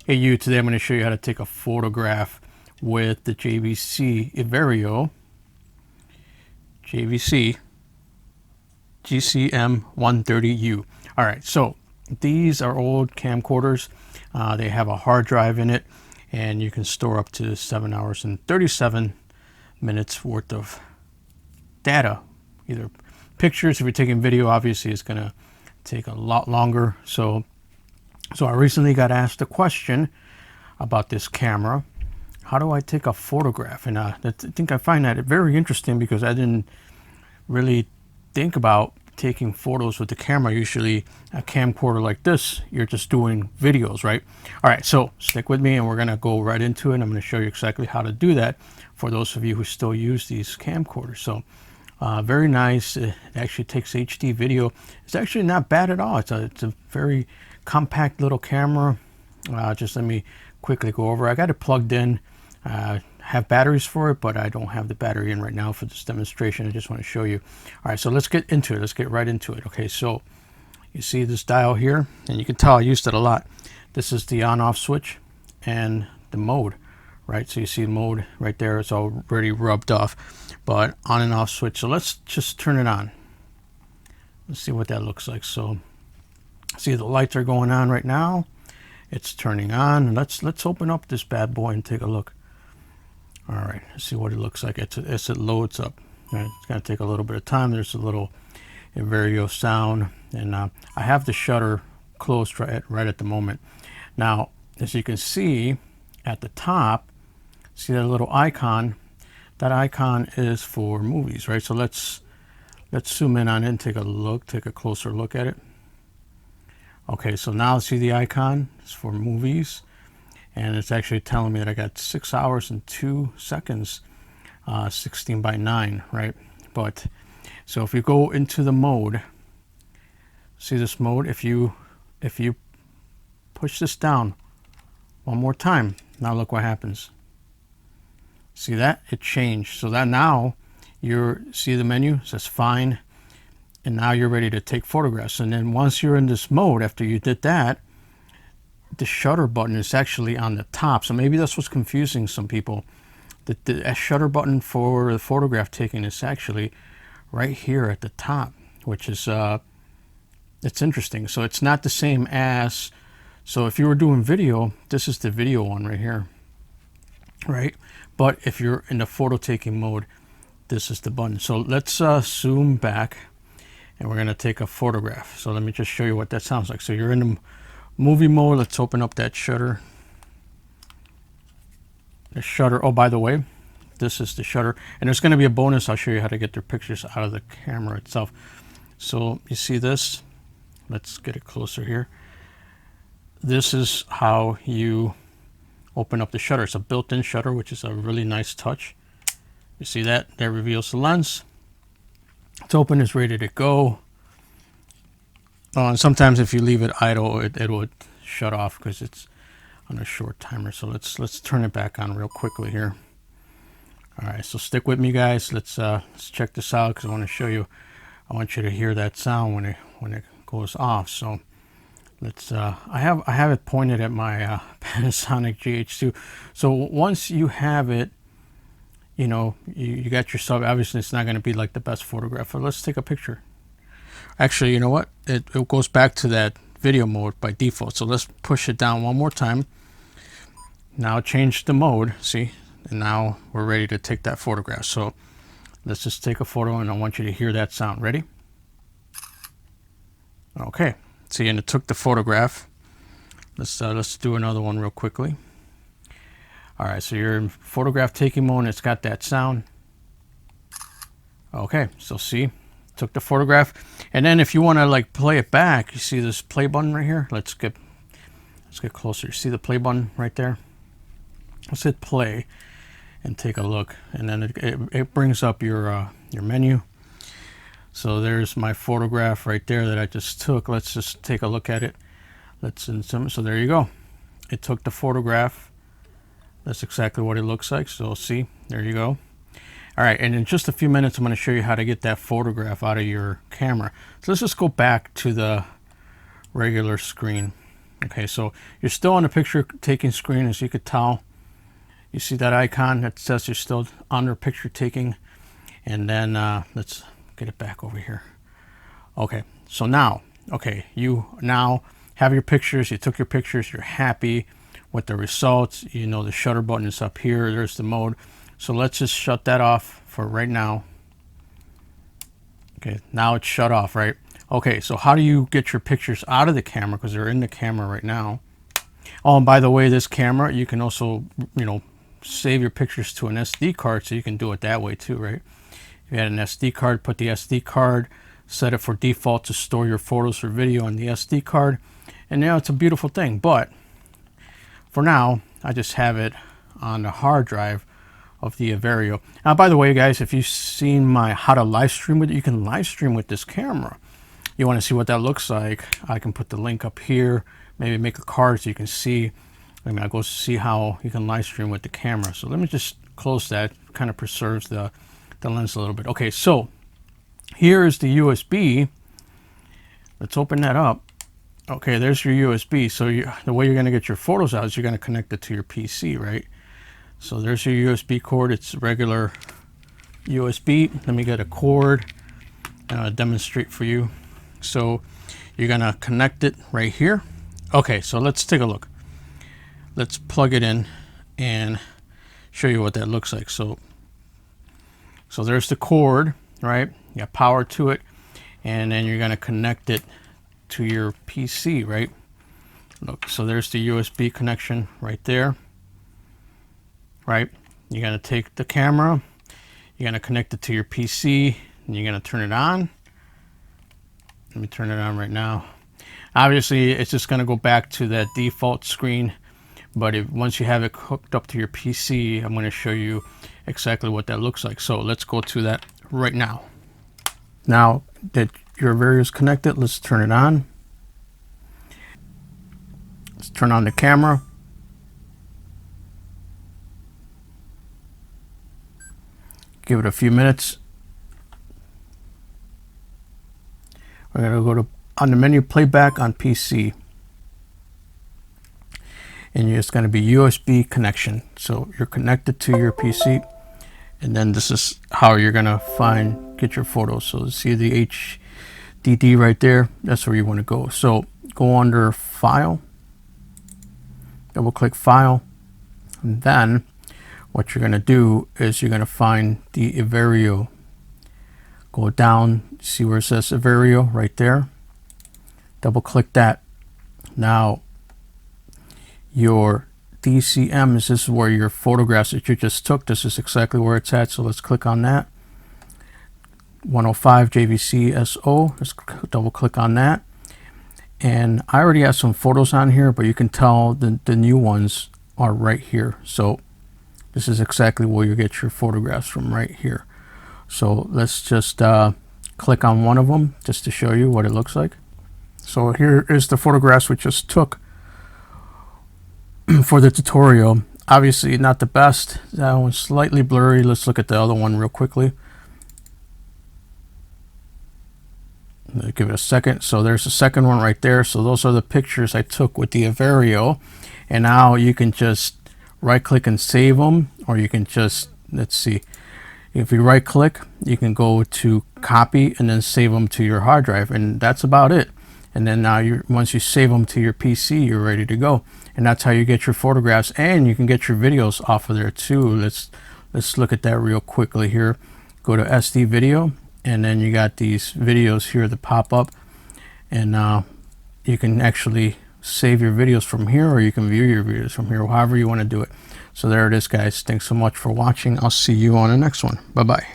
Hey you, today I'm going to show you how to take a photograph with the JVC Everio JVC GCM130U. Alright, so these are old camcorders. They have a hard drive in it, and you can store up to 7 hours and 37 minutes worth of data. Either pictures, if you're taking video, obviously it's going to take a lot longer. So I recently got asked a question about this camera. How do I take a photograph? And I think I find that very interesting, because I didn't really think about taking photos with the camera. Usually a camcorder like this, you're just doing videos, right? All right, so stick with me and we're gonna go right into it. I'm gonna show you exactly how to do that for those of you who still use these camcorders. So very nice. It actually takes HD video. It's actually not bad at all. It's a very compact little camera. Just let me quickly go over. I got it plugged in. Have batteries for it, but I don't have the battery in right now for this demonstration. I just want to show you. All right, so let's get into it. Let's get right into it. Okay, so you see this dial here, and you can tell I used it a lot. This is the on-off switch and the mode, right? So you see mode right there. It's already rubbed off, but on and off switch. So let's just turn it on. Let's see what that looks like. So see, the lights are going on right now. It's turning on. Let's open up this bad boy and take a look. All right, let's see what it looks like as it loads up. Right, it's gonna take a little bit of time. There's a little Everio sound, and I have the shutter closed right at the moment. Now, as you can see at the top, see that little icon? That icon is for movies, right? So let's zoom in on it and take a closer look at it. Okay, so now see the icon? It's for movies, and it's actually telling me that I got 6 hours and 2 seconds, 16:9, right? But so if you go into the mode, see this mode? If you push this down one more time, now look what happens. See that? It changed. So that now see the menu, it says fine, and now you're ready to take photographs. And then once you're in this mode, after you did that, the shutter button is actually on the top. So maybe that's what's confusing some people. The shutter button for the photograph taking is actually right here at the top, which is it's interesting. So it's not the same as, so if you were doing video, this is the video one right here, right? But if you're in the photo taking mode, this is the button. So let's zoom back, and we're going to take a photograph. So let me just show you what that sounds like. So you're in the movie mode. Let's open up that shutter. The shutter, oh, by the way, this is the shutter. And there's going to be a bonus. I'll show you how to get their pictures out of the camera itself. So you see this? Let's get it closer here. This is how you open up the shutter. It's a built-in shutter, which is a really nice touch. You see that? That reveals the lens. It's open, it's ready to go. And sometimes if you leave it idle, it would shut off because it's on a short timer. So let's turn it back on real quickly here. All right, so stick with me, guys. Let's check this out, because I want to show you. I want you to hear that sound when it goes off. So let's. I have it pointed at my Panasonic GH2. So once you have it, you know, you got yourself. Obviously, it's not going to be like the best photograph. But let's take a picture. Actually, you know what? It goes back to that video mode by default. So let's push it down one more time. Now change the mode, see? And now we're ready to take that photograph. So let's just take a photo, and I want you to hear that sound. Ready? Okay. See, and it took the photograph. Let's do another one real quickly. All right, so you're in photograph taking mode, and it's got that sound. Okay, so see? Took the photograph, and then if you want to like play it back, you see this play button right here. Let's get closer. See the play button right there? Let's hit play and take a look, and then it brings up your menu. So there's my photograph right there that I just took. Let's just take a look at it. So there you go. It took the photograph. That's exactly what it looks like. So see, there you go. All right, and in just a few minutes, I'm going to show you how to get that photograph out of your camera. So let's just go back to the regular screen. Okay, so you're still on the picture taking screen, as you could tell. You see that icon that says you're still under picture taking. And then let's get it back over here. Okay, so now, okay, you now have your pictures. You took your pictures. You're happy with the results. You know the shutter button is up here. There's the mode. So let's just shut that off for right now. Okay, now it's shut off, right? Okay, so how do you get your pictures out of the camera, because they're in the camera right now? Oh, and by the way, this camera, you can also, you know, save your pictures to an SD card, so you can do it that way too, right? If you had an SD card, put the SD card, set it for default to store your photos or video on the SD card, and now it's a beautiful thing. But for now, I just have it on the hard drive of the Everio. Now, by the way, guys, if you've seen my how to live stream with it, you can live stream with this camera. You want to see what that looks like, I can put the link up here, maybe make a card so you can see. I mean, I'll go see how you can live stream with the camera. So let me just close that, kind of preserves the lens a little bit. Okay, so here is the USB. Let's open that up. Okay, there's your USB. So the way you're going to get your photos out is you're going to connect it to your PC, right? So there's your USB cord. It's regular USB. Let me get a cord and I'll demonstrate for you. So you're going to connect it right here. Okay, so let's take a look. Let's plug it in and show you what that looks like. So there's the cord, right? You got power to it, and then you're going to connect it to your PC, right? Look, so there's the USB connection right there, right? You're going to take the camera, you're going to connect it to your PC, and you're going to turn it on. Let me turn it on right now. Obviously, it's just going to go back to that default screen, but once you have it hooked up to your PC, I'm going to show you exactly what that looks like. So let's go to that right now. Now that your Everio is connected, let's turn it on. Let's turn on the camera. Give it a few minutes. We're going to go to on the menu, playback on PC. And it's going to be USB connection. So you're connected to your PC. And then this is how you're going to get your photos. So see the HDD right there. That's where you want to go. So go under File. Double click File. And then what you're going to do is you're going to find the Everio. Go down, see where it says Everio right there. Double click that. Now your DCM this is where your photographs that you just took. This is exactly where it's at. So let's click on that. 105 JVC SO. Let's double click on that. And I already have some photos on here, but you can tell the new ones are right here. So this is exactly where you get your photographs from, right here. So let's just click on one of them just to show you what it looks like. So here is the photographs we just took for the tutorial. Obviously not the best. That one's slightly blurry. Let's look at the other one real quickly. Give it a second. So there's the second one right there. So those are the pictures I took with the Everio. And now you can just right click and save them, or you can just, let's see, if you right click, you can go to copy and then save them to your hard drive, and that's about it. And then now once you save them to your PC, you're ready to go. And that's how you get your photographs, and you can get your videos off of there too. Let's look at that real quickly here. Go to SD video, and then you got these videos here that pop up, and you can actually save your videos from here, or you can view your videos from here, however you want to do it. So there it is, guys. Thanks so much for watching. I'll see you on the next one. Bye bye.